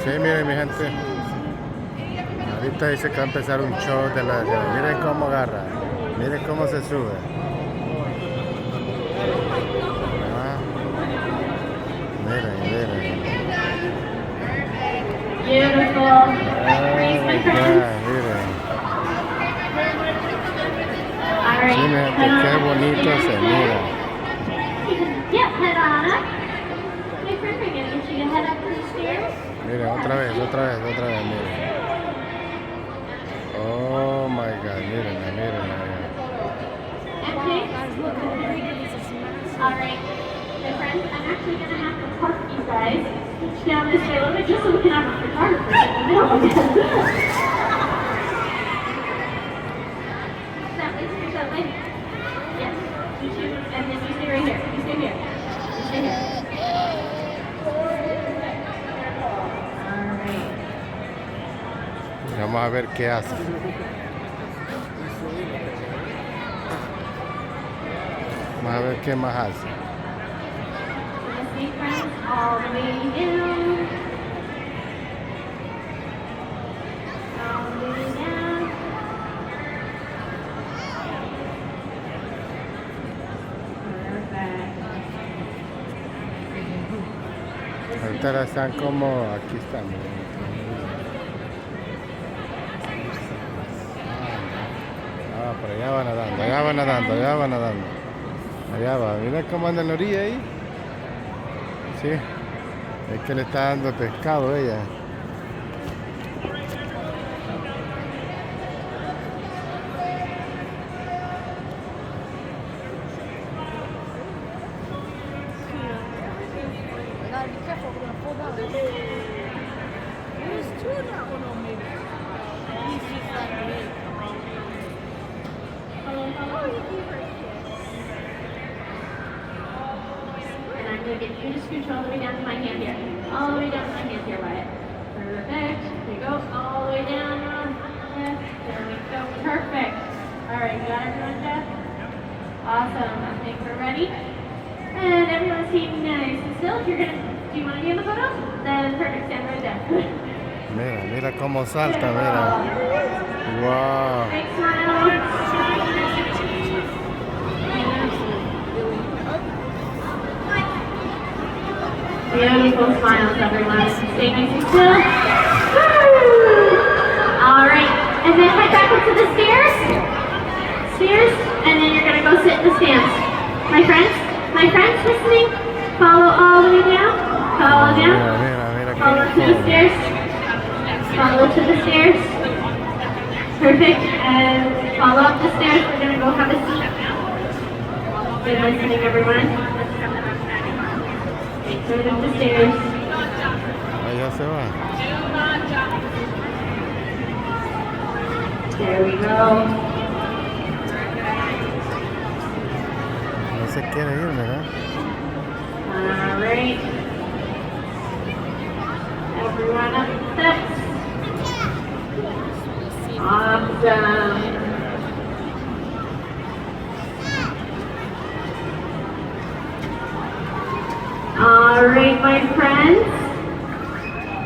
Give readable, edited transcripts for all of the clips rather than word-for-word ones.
Sí, miren mi gente. Ahorita dice que va a empezar un show de la... Miren cómo agarra. Miren cómo se sube. Ah, miren, miren. Beautiful. Oh my God, miren. All right. Sí, mi gente, qué bonito se mira. Yep, head on up. Okay, perfect. I'm going to get you to head up the stairs. Miren, otra vez, miren. Oh my God, miren, miren. Okay. All right. My friends, I'm actually going to have to park you guys down this way a little bit just so we can have a photographer in the middle. That way. Yes. You two, and then you stay right here. You stay here. You stay here. All right. Vamos a ver qué hace. Vamos a ver qué más hace. See, friends, all the way down. All the way down. Perfect. Ahorita están como... Aquí están. Ah, pero allá van nadando, Allá va, mira cómo anda en la orilla ahí. Sí, es que le está dando pescado ella. And I'm going to get you to scooch all the way down to my hand here. All the way down to my hand here, Wyatt. Perfect. There you go. All the way down. Yes. There we go. Perfect. All right, you got everyone, Jeff? Awesome. I think we're ready. And everyone's keeping nice and still. If you're going to, do you want to be in the photo? Then perfect. Stand right there. Mira, mira cómo salta, mira. Wow. Big smile. Beautiful smiles, everyone. Stay nice and still. Woo! All right, and then head back up to the stairs. Stairs, and then you're gonna go sit in the stands. My friends listening, follow all the way down. Follow down. Follow to the stairs. Follow to the stairs. Perfect. And follow up the stairs. We're gonna go have a seat. Good listening, everyone. Right up the stairs. Allá se va. There we go. No se quiere ir, ¿verdad? All right. Everyone up the steps. Awesome. All right, my friends.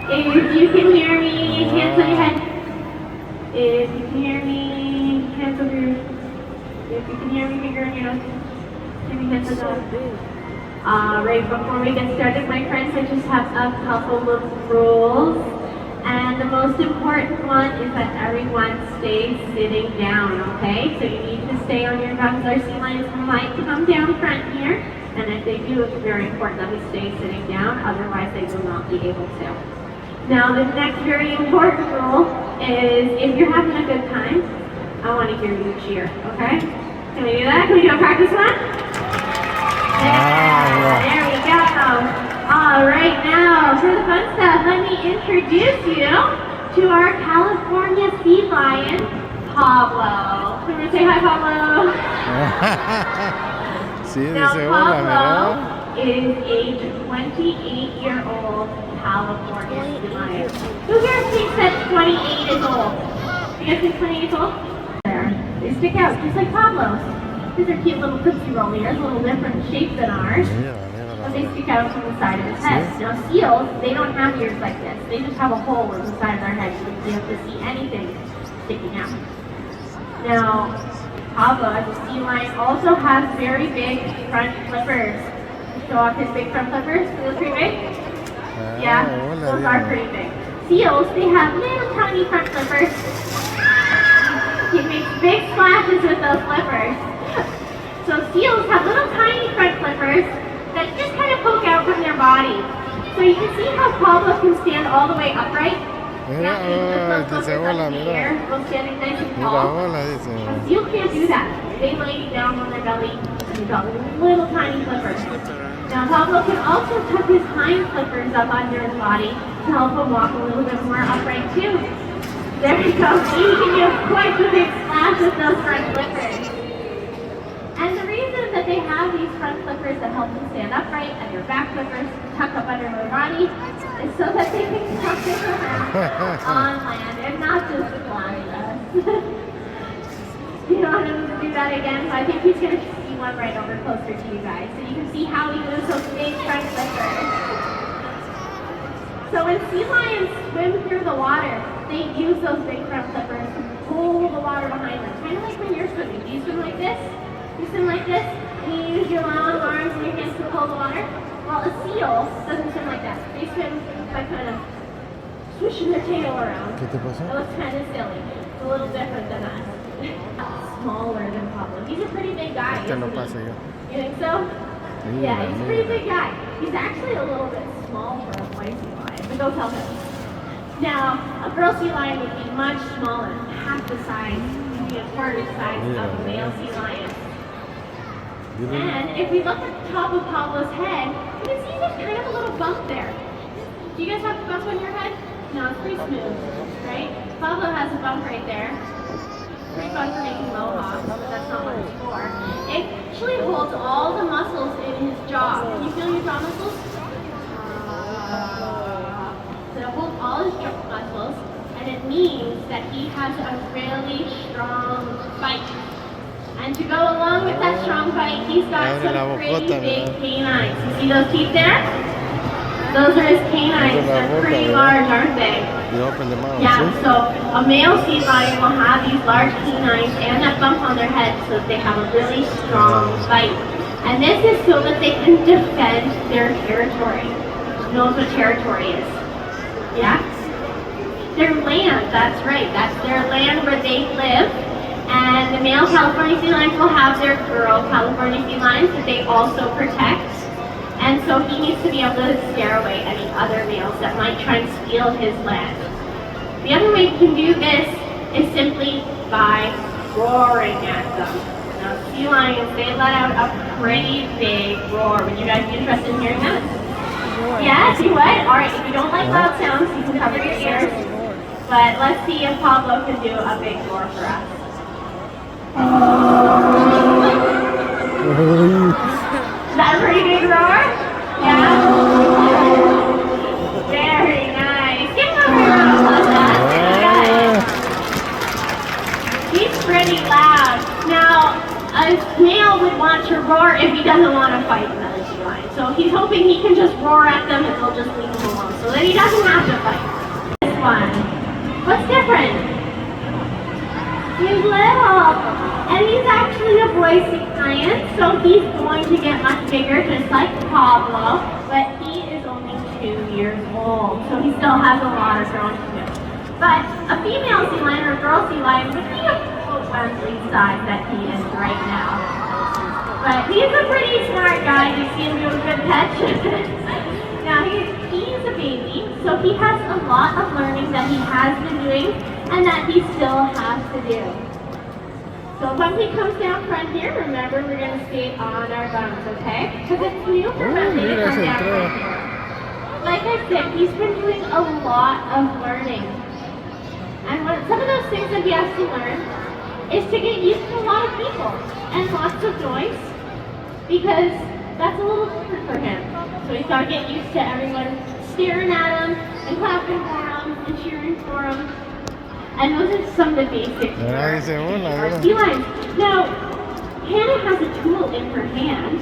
If you can hear me, hands on your head. If you can hear me, hands over your... If you can hear me, finger on your nose. Give me hands on the... All right, before we get started, my friends, I just have a couple of rules. And the most important one is that everyone stays sitting down, okay? So you need to stay on your guns. Our sea lions might come down front here. And if they do, it's very important that we stay sitting down, otherwise they will not be able to. Now the next very important rule is if you're having a good time, I want to hear you cheer, okay? Can we do that? Can we do a practice one? Yeah, there we go. All right, now for the fun stuff, let me introduce you to our California sea lion, Pablo. Can we say hi, Pablo? Sí, Now, dice hola, Pablo ¿verdad? is a 28-year-old California sea lion. Who here thinks that 28 is old? You guys think 28 is old? There. They stick out just like Pablo's. These are cute little Tootsie Roll ears, a little different shape than ours. Mira, mira la But they stick out from the the side of his head. See? Now seals, they don't have ears like this. They just have a hole in the side of their head so you have to see anything sticking out. Now, Pablo, as a sea lion, also has very big front flippers. Show off his big front flippers. They look pretty big? Yeah, those are pretty big. Seals, they have little tiny front flippers. He makes big splashes with those flippers. So seals have little tiny front flippers that just kind of poke out from their body. So you can see how Pablo can stand all the way upright. Mira, dice hola, mira. Standing nice and Mira, tall. hola, dice. Seals can't do that. They lay down on their belly and they've got little tiny flippers. Now Pablo can also tuck his hind flippers up under his body to help him walk a little bit more upright too. There we go. You can do quite a big splash with those front flippers. And the reason that they have these front flippers that help them stand upright and their back flippers tuck up under their body is so that they can tuck their flippers on land and not just fly us. You want him to do that again? So I think he's going to see one right over closer to you guys. So you can see how he moves those big front flippers. So when sea lions swim through the water, they use those big front flippers to pull the water behind them. Kind of like when you're swimming. Do you swim like this? You swim like this, and you use your long arms and your hands to pull the water? Well, a seal doesn't swim like that. They swim by kind of swishing their tail around. ¿Qué te pasó? It looks kind of silly. It's a little different than us. Smaller than Pablo. He's a pretty big guy. Este no pasa yo. You think so? Yeah, he's a pretty big guy. He's actually a little bit small for a white sea lion, but go tell him. Now, a girl sea lion would be much smaller, half the size, maybe a quarter the size of a male sea lion. And if we look at the top of Pablo's head, you can see there's kind of a little bump there. Do you guys have a bump on your head? No, it's pretty smooth, right? Pablo has a bump right there. Pretty fun for making mohawks, but that's not what it's for. It actually holds all the muscles in his jaw. Can you feel your jaw muscles? So it holds all his jaw muscles, and it means that he has a really strong bite. And to go along with that strong bite, he's got some pretty big canines. You see those teeth there? Those are his canines. They're pretty large, aren't they? You open them out. Yeah, so a male sea lion will have these large canines and that bump on their head so that they have a really strong bite. And this is so that they can defend their territory. Who knows what territory is? Yeah? Their land, that's right. That's their land where they live. And the male California sea lions will have their girl California sea lions that they also protect. And so he needs to be able to scare away any other males that might try and steal his land. The other way you can do this is simply by roaring at them. Now sea lions, they let out a pretty big roar. Would you guys be interested in hearing that? Yes, you would? Alright, if you don't like loud sounds, you can cover your ears. But let's see if Pablo can do a big roar for us. Is that a pretty big roar? Yeah? Very nice. Give him a round of applause. He's pretty loud. Now, a male would want to roar if he doesn't want to fight another sea lion. So he's hoping he can just roar at them and they'll just leave him alone so that he doesn't have to fight. This one. What's different? He's little. And he's actually a boy sea lion, so he's going to get much bigger, just like Pablo, but he is only 2 years old, so he still has a lot of growing to do. But a female sea lion or a girl sea lion would be about Wesley's size that he is right now. But he's a pretty smart guy. You see him do a good catch. Now he's a baby, so he has a lot of learning that he has been doing and that he still has to do. So once he comes down front here, remember we're going to skate on our bums, okay? Because it's new for Wesley to come down front here. Like I said, he's been doing a lot of learning. And some of those things that he has to learn is to get used to a lot of people and lots of noise, because that's a little different for him. So he's got to get used to everyone staring at him and clapping for him and cheering for him. And those are some of the basics for our sea lions. Now, Hannah has a tool in her hand,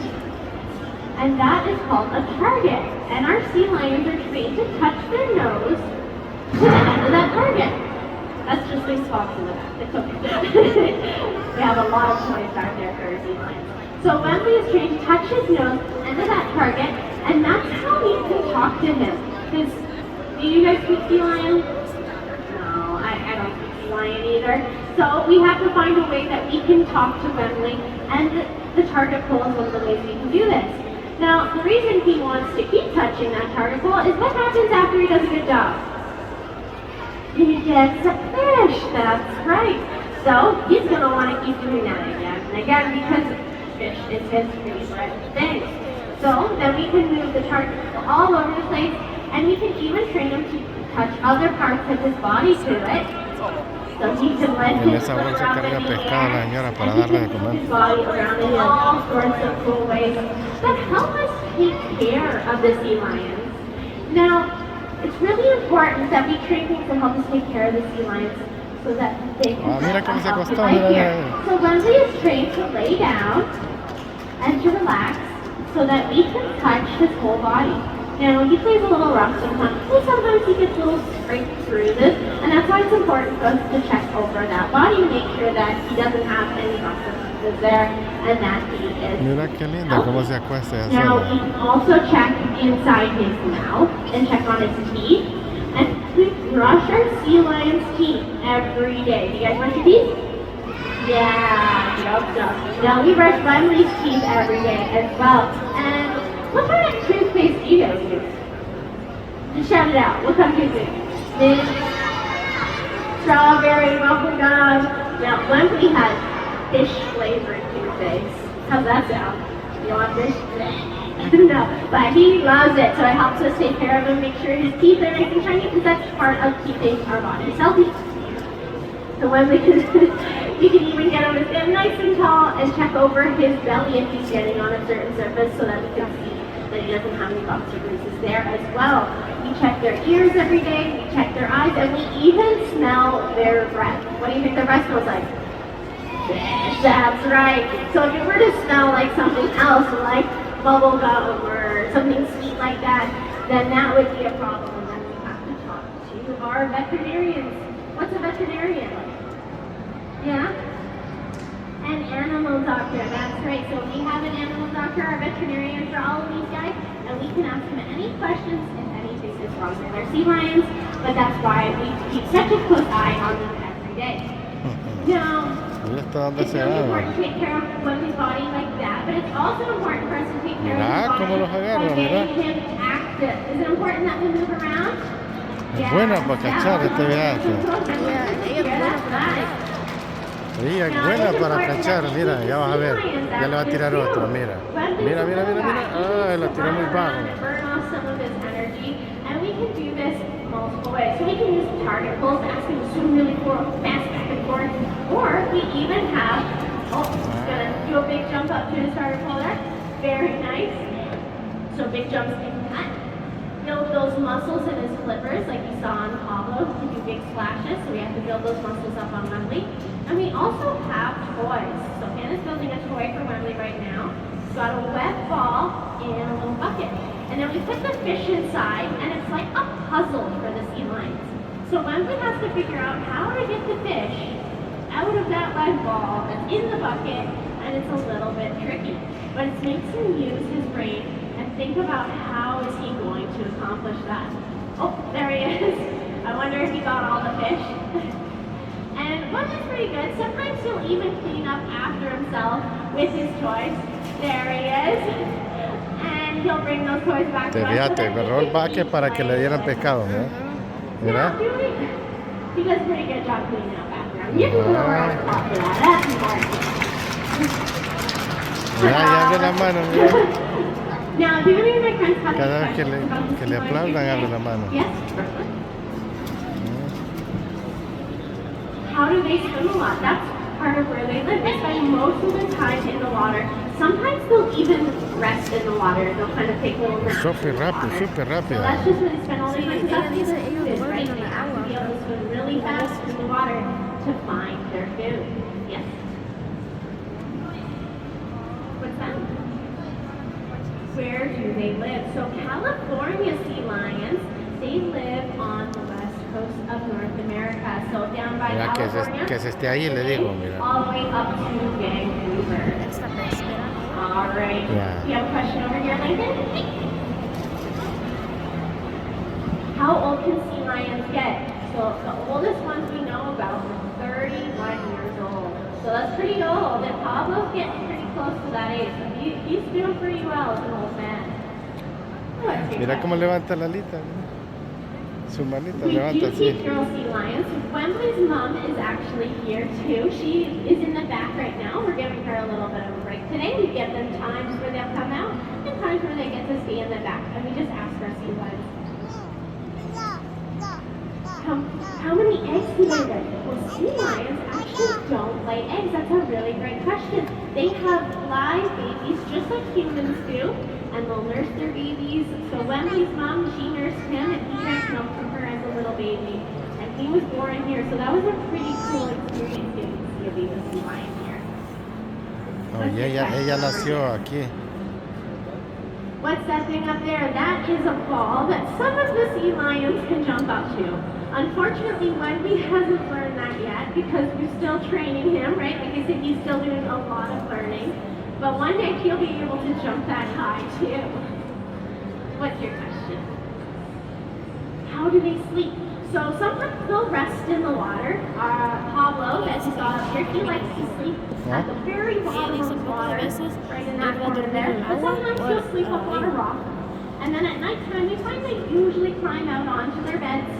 and that is called a target. and our sea lions are trained to touch their nose to the end of that target. That's just big spots in the back. It's okay. We have a lot of toys back there for our sea lions. So Wembley is trained to touch his nose end of that target, and that's how we can talk to him. Because, do you guys speak sea lion? No, I don't speak sea lion either. So we have to find a way that we can talk to Wembley, and the target pull is one of the ways we can do this. Now, the reason he wants to keep touching that target pull is what happens after he does a good job? He gets a fish, that's right. So he's going to want to keep doing that again and again because fish is his favorite thing. So then we can move the target all over the place, and we can even train him to touch other parts of his body to it. So he can lift his foot up in the air, and he can move his body around in all sorts of cool ways that help us take care of the sea lions. Now, it's really important that we train things that help us take care of the sea lions so that they can mira cómo se acostó, right mira. here. So Wembley is trained to lay down and to relax so that we can touch his whole body. Now, he plays a little rough sometimes, so sometimes he gets a little scraped through this, and that's why it's important for us to check over that body, make sure that he doesn't have any bumpers there, and that he is Mira qué linda cómo se acuesta y Now, hace. we can also check inside his mouth and check on his teeth. And we brush our sea lion's teeth every day. Do you guys brush your teeth? Yeah, yup. Now, we brush Wembley's teeth every day as well. And what kind of toothpaste do you guys use? Just shout it out. What kind of toothpaste? Mint, strawberry, bubblegum. Now, Wembley has fish flavored toothpaste. How's that sound? You want fish? No, but he loves it, so it helps us take care of him, make sure his teeth are nice and shiny, because that's part of keeping our bodies healthy. So when we can even get him to stand nice and tall and check over his belly if he's standing on a certain surface so that we can see that he doesn't have any bumps or bruises there as well. We check their ears every day, we check their eyes, and we even smell their breath. What do you think their breath smells like? That's right. So if you were to smell like something else, like bubble gum or something sweet like that, then that would be a problem, and then we have to talk to our veterinarians. What's a veterinarian? Yeah? An animal doctor, that's right. So we have an animal doctor, our veterinarian for all of these guys, and we can ask them any questions if anything is wrong with our sea lions, but that's why we keep such a close eye on them every day. Now, it's really important to take care of Wembley's body like that, but it's also important for us to take care of his body by getting him active. Is it important that we move around? Es buena para cachar este viaje. Sí, es buena para cachar, mira, ya vas a ver. Ya le va a tirar otro, mira. Mira. Ah, la tiró muy bajo. And we can do this multiple ways. So we can use target pulls to ask him to swim really fast before, or we even have, he's gonna do a big jump up to his target pull there. Very nice. So big jumps like that. Build those muscles in his flippers like you saw on Pablo to do big splashes. So we have to build those muscles up on Wembley. And we also have toys. So Hannah's building a toy for Wembley right now. It's got a wet ball and a little bucket. And then we put the fish inside, and it's like a puzzle for the sea lions. So Wembley has to figure out how to get the fish out of that wet ball that's in the bucket, and it's a little bit tricky. But it makes him use his brain and think about how is he going to accomplish that. Oh, there he is. I wonder if he got all the fish. And Wembley's pretty good. Sometimes he'll even clean up after himself with his toys. There he is. And he'll bring those toys back to us. Te agarró el baque para que le dieran pescado, ¿no? Mira. He does a pretty good job cleaning up after him. You can go around and talk to that. That's important. Ya abre la mano, mira. Now, do any of my friends have Cada vez que le aplaudan, abre la mano. Yes. How do they swim a lot? That's part of where they live. They spend most of the time in the water. Sometimes they'll even rest in the water. They'll kind of take little naps. Súper rápido. So that's just where they spend all their time. That's what their food is, right? They have to be able to swim really fast in the water to find their food. Yes? What's that? Where where do they live? So California sea lions, they live on the west coast of North America. So down by Mira, California, que se esté ahí, le digo, mira. all the way up to Vancouver. All right. Yeah. You have a question over here, Lincoln? How old can sea lions get? So the oldest ones we know about are 31 years old. So that's pretty old. And Pablo's getting pretty close to that age. So he's doing pretty well as an old man. Mira cómo levanta la alita. Mira. Su manita We levanta do así. teach girl sea lions. Wembley's mom is actually here too. She is in the back right now. We're giving her a little bit of a break today. We give them times where they'll come out and times where they get to stay in the back. And we just ask our sea lions, how many eggs do they lay? Well, sea lions actually don't lay eggs. That's a really great question. They have live babies just like humans do, and they'll nurse their babies. So Wembley's mom, she nursed him, and he drank milk from her as a little baby. And he was born here, so that was a pretty cool experience getting to see a baby sea lion here. Oh, y ella nació aquí. What's that thing up there? That is a ball that some of the sea lions can jump up to. Unfortunately, Wendy hasn't learned that yet because we're still training him, right? Like I said, he's still doing a lot of learning. But one day he'll be able to jump that high too. What's your question? How do they sleep? So sometimes they'll rest in the water. Pablo, that you saw up here, he likes to sleep at the very bottom of the water, right in that corner there. But sometimes he'll sleep up on a rock. And then at nighttime, we find they usually climb out onto their beds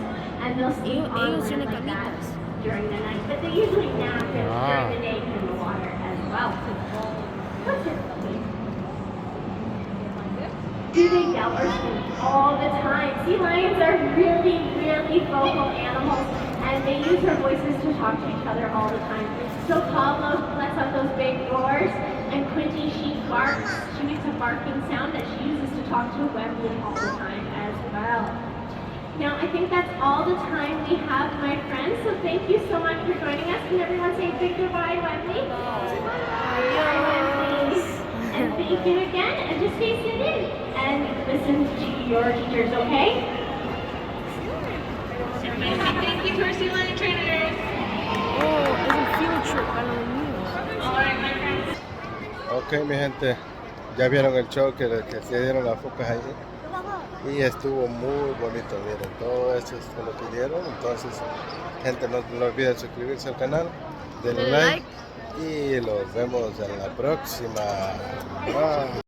and they'll sleep on land like that during the night. But they usually nap during the day in the water as well. What's your question? Do they yell or scream all the time? Sea lions are really, really vocal animals, and they use their voices to talk to each other all the time. So Pablo lets out those big roars, and Quinty, she barks. She makes a barking sound that she uses to talk to Wembley all the time as well. Now, I think that's all the time we have, my friends, so thank you so much for joining us. Can everyone say a big goodbye, Wembley? Bye, Wembley. And thank you again, and just stay seated and listen to your teachers, okay? Thank you to our sea lion trainers. Oh, es un field trip para los niños. All right, my friends. Ok, mi gente, ya vieron el show que se dieron las focas allí. Y estuvo muy bonito, miren, todo esto es lo que pidieron. Entonces, gente, no olviden suscribirse al canal, denle like y los vemos en la próxima. Bye.